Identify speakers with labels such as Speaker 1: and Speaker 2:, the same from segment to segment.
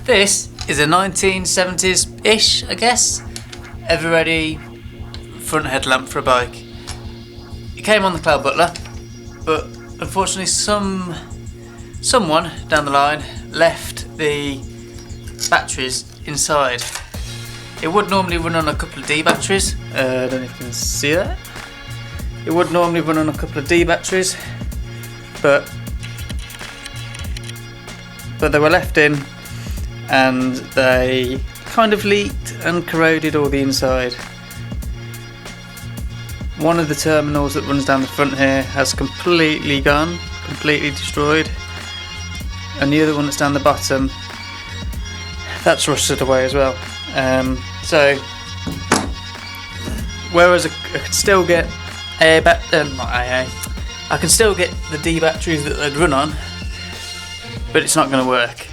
Speaker 1: This is a 1970s-ish, I guess, Eveready front headlamp for a bike. It came on the Cloud Butler, but unfortunately someone down the line left the batteries inside. It would normally run on a couple of D batteries. I don't know if you can see that. It would normally run on a couple of D batteries, but they were left in, and they kind of leaked and corroded all the inside. One of the terminals that runs down the front here has completely gone, completely destroyed, and the other one that's down the bottom, that's rusted away as well. So whereas I could still get I can still get the D batteries that they'd run on, but it's not going to work.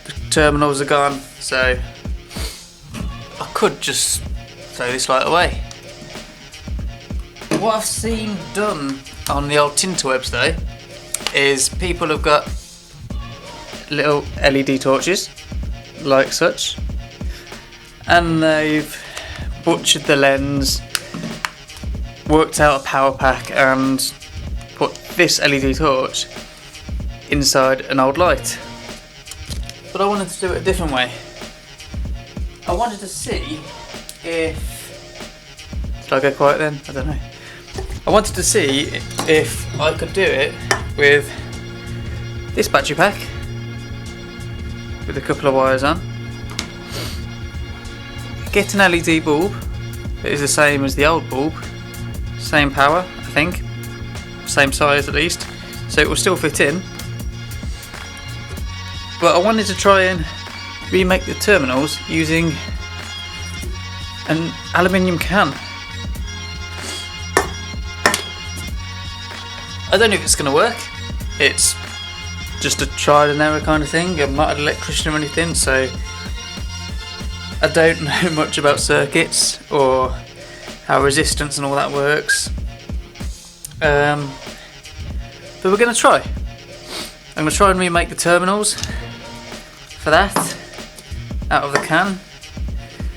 Speaker 1: The terminals are gone, so I could just throw this light away. What I've seen done on the old tinterwebs though is people have got little LED torches like such, and they've butchered the lens, worked out a power pack and put this LED torch inside an old light. But I wanted to do it a different way. I wanted to see if... Did I go quiet then? I don't know. I wanted to see if I could do it with this battery pack with a couple of wires on. Get an LED bulb that is the same as the old bulb, same power I think, same size at least, so it will still fit in. But I wanted to try and remake the terminals using an aluminium can. I don't know if it's going to work. It's just a trial and error kind of thing. I'm not an electrician or anything, so I don't know much about circuits or how resistance and all that works. But we're going to try. I'm going to try and remake the terminals for that out of the can,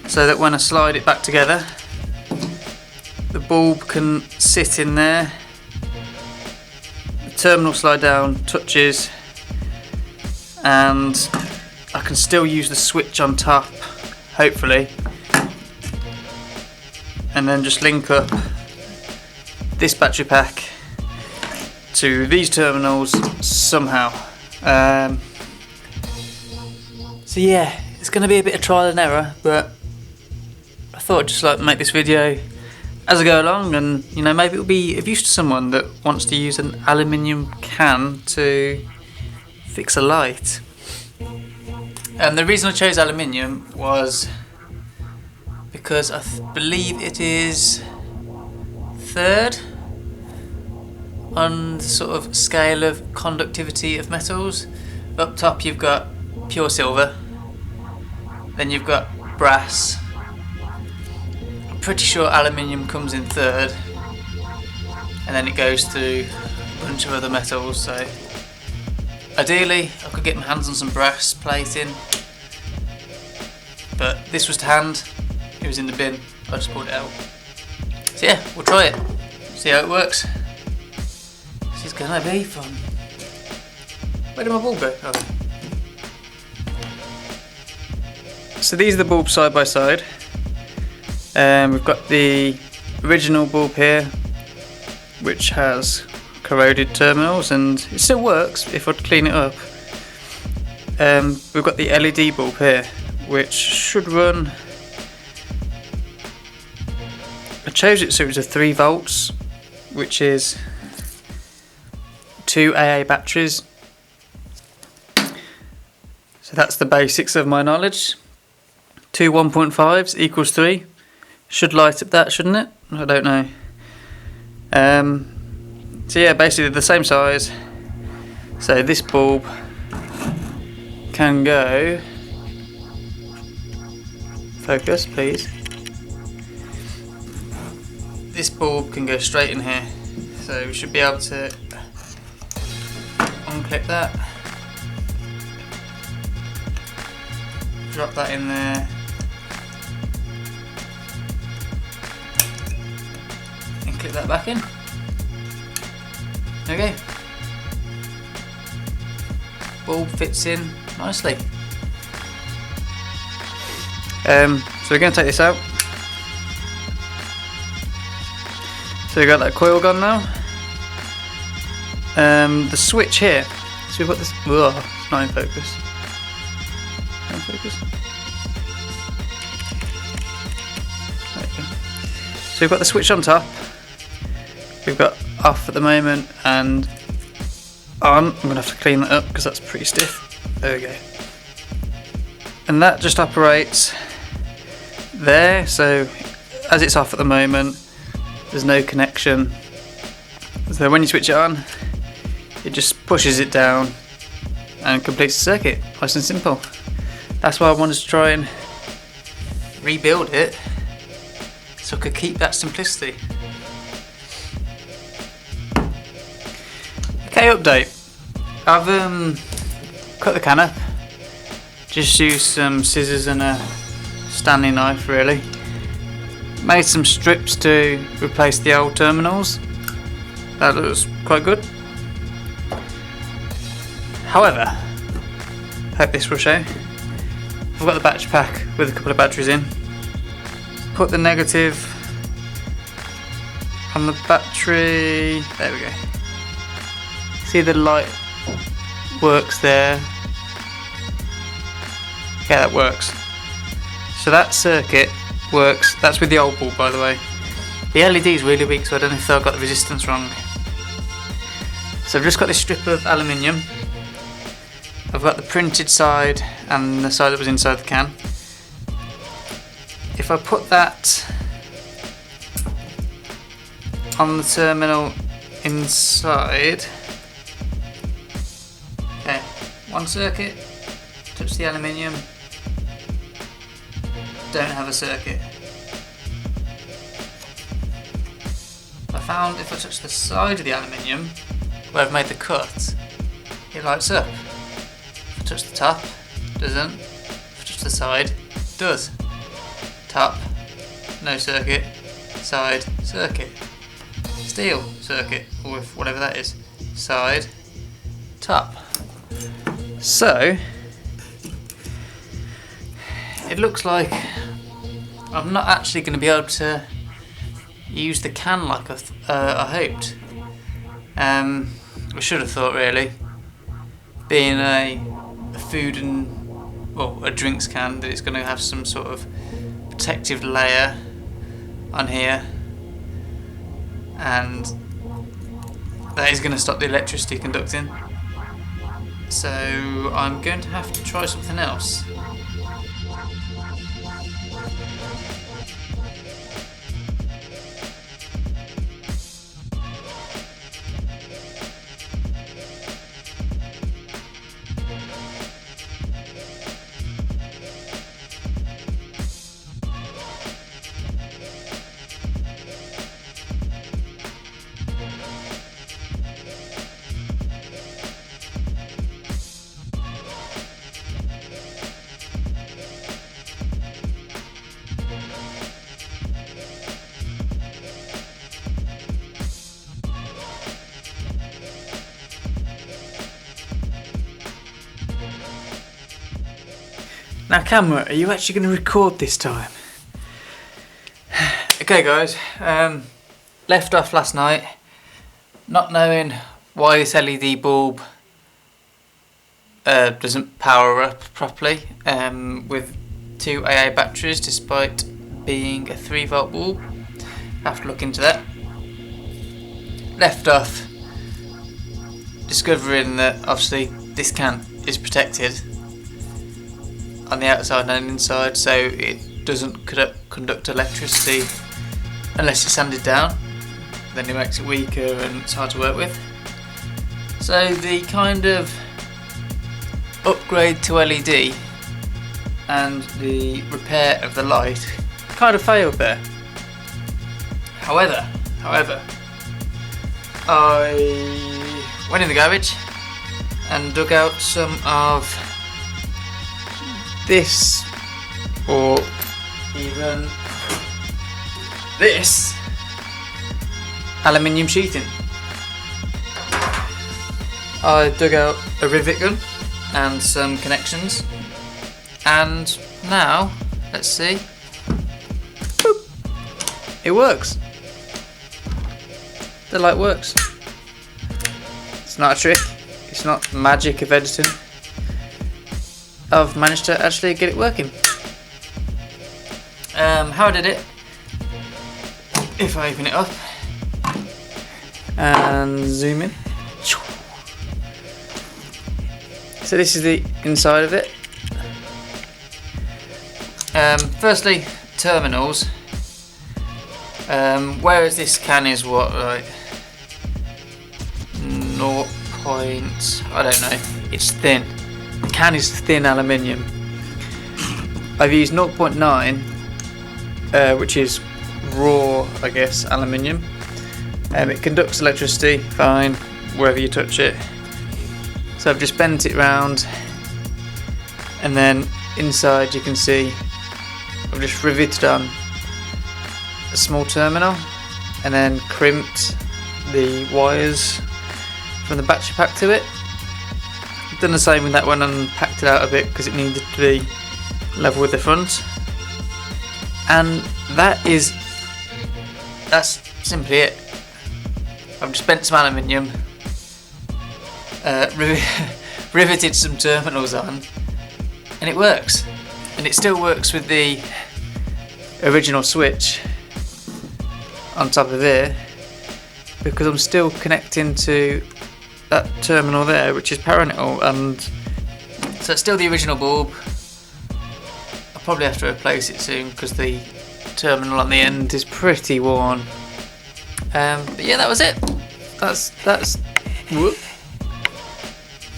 Speaker 1: so that when I slide it back together, the bulb can sit in there. The terminal slide down, touches, and I can still use the switch on top, hopefully, and then just link up this battery pack to these terminals somehow. So yeah, it's going to be a bit of trial and error, but I thought I'd just like make this video as I go along, and you know, maybe it'll be of use to someone that wants to use an aluminium can to fix a light. And the reason I chose aluminium was because I believe it is third on the sort of scale of conductivity of metals. Up top you've got pure silver, then you've got brass. I'm pretty sure aluminium comes in third, and then it goes through a bunch of other metals. So ideally I could get my hands on some brass plating, but this was to hand, it was in the bin, I just pulled it out. So yeah, we'll try it, see how it works. This is gonna be fun. Where did my bulb go? Oh. So these are the bulbs side by side. We've got the original bulb here, which has corroded terminals, and it still works if I'd clean it up. We've got the LED bulb here, which should run... I chose it so it was a 3 volts, which is 2 AA batteries. So that's the basics of my knowledge. 2 1.5s equals 3. Should light up that, shouldn't it? I don't know. So yeah, basically the same size. So this bulb can go... Focus, please. This bulb can go straight in here. So we should be able to unclip that. drop that in there. And clip that back in. Okay. Bulb fits in nicely. So we're going to take this out. So we've got that coil gun now. The switch here. So we've got this. Whoa, it's not in focus. Not in focus. Okay. So we've got the switch on top. We've got off at the moment and on. I'm going to have to clean that up because that's pretty stiff. There we go. And that just operates there. So as it's off at the moment, there's no connection. So when you switch it on, it just pushes it down and completes the circuit. Nice and simple. That's why I wanted to try and rebuild it so I could keep that simplicity. Okay, update. I've cut the can up. Just used some scissors and a Stanley knife really. Made some strips to replace the old terminals. That looks quite good. However, hope this will show. I've got the battery pack with a couple of batteries in. Put the negative on the battery. There we go. See the light works there. Yeah, that works. So that circuit works. That's with the old bulb, by the way. The LED is really weak, so I don't know if I got the resistance wrong. So I've just got this strip of aluminium. I've got the printed side and the side that was inside the can. If I put that on the terminal inside, okay, one circuit, touch the aluminium, don't have a circuit. I found if I touch the side of the aluminium, where I've made the cut, it lights up. If I touch the top, doesn't. If I touch the side, does. Top, no circuit. Side, circuit. Steel, circuit, or with whatever that is. Side, top. So, it looks like I'm not actually going to be able to use the can like I hoped. I should have thought really, being a food and, well, a drinks can, that it's going to have some sort of protective layer on here, and that is going to stop the electricity conducting. So I'm going to have to try something else. Now camera, are you actually going to record this time? Okay guys, left off last night, not knowing why this LED bulb doesn't power up properly with 2 AA batteries despite being a 3-volt bulb. I have to look into that. Left off discovering that obviously this can is protected on the outside and inside, so it doesn't conduct electricity unless it's sanded down. Then it makes it weaker and it's hard to work with. So the kind of upgrade to LED and the repair of the light kind of failed there. However, I went in the garage and dug out some of this, or even this aluminium sheeting. I dug out a rivet gun and some connections, and now let's see. Boop. It works. The light works. It's not a trick, it's not magic of editing. I've managed to actually get it working. How I did it, if I open it up and zoom in. So this is the inside of it. Firstly, terminals. Whereas this can is what, like 0. I don't know. It's thin. The can is thin aluminium. I've used 0.9, which is raw, I guess, aluminium. It conducts electricity fine wherever you touch it. So I've just bent it round, and then inside you can see I've just riveted on a small terminal and then crimped the wires from the battery pack to it. I've done the same with that one and packed it out a bit because it needed to be level with the front. And that's simply it. I've just bent some aluminium, riveted some terminals on, and it works. And it still works with the original switch on top of here, because I'm still connecting to that terminal there, which is parental, and so it's still the original bulb. I'll probably have to replace it soon because the terminal on the end is pretty worn. But yeah, that was it.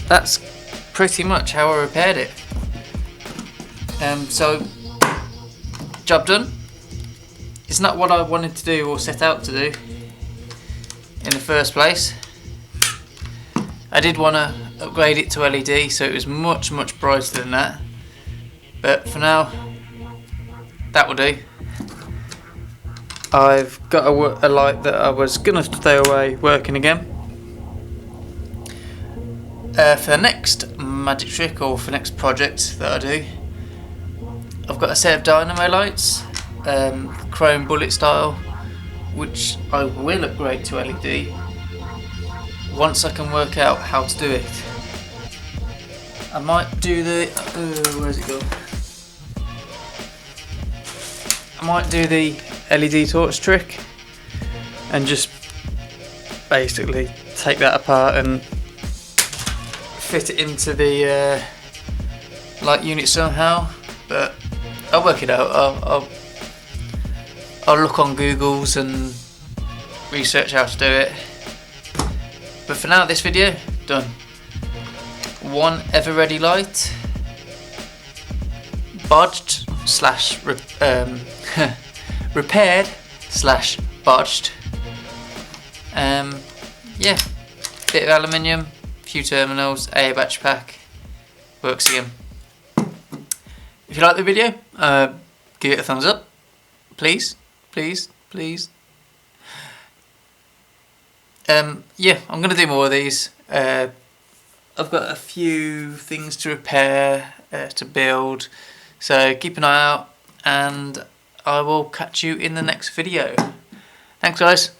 Speaker 1: That's pretty much how I repaired it. So job done. It's not what I wanted to do or set out to do in the first place. I did want to upgrade it to LED so it was much brighter than that, but for now that will do. I've got a light that I was gonna stay away working again. For the next magic trick, or for the next project that I do, I've got a set of dynamo lights, chrome bullet style, which I will upgrade to LED once I can work out how to do it. I might do the where's it gone? I might do the LED torch trick and just basically take that apart and fit it into the light unit somehow, but I'll work it out. I'll look on Google's and research how to do it. But for now, this video done. One Eveready light, bodged slash repaired slash bodged. Yeah, bit of aluminium, few terminals, a battery pack, works again. If you like the video, give it a thumbs up, please. Yeah, I'm going to do more of these. I've got a few things to repair, to build, so keep an eye out, and I will catch you in the next video. Thanks guys.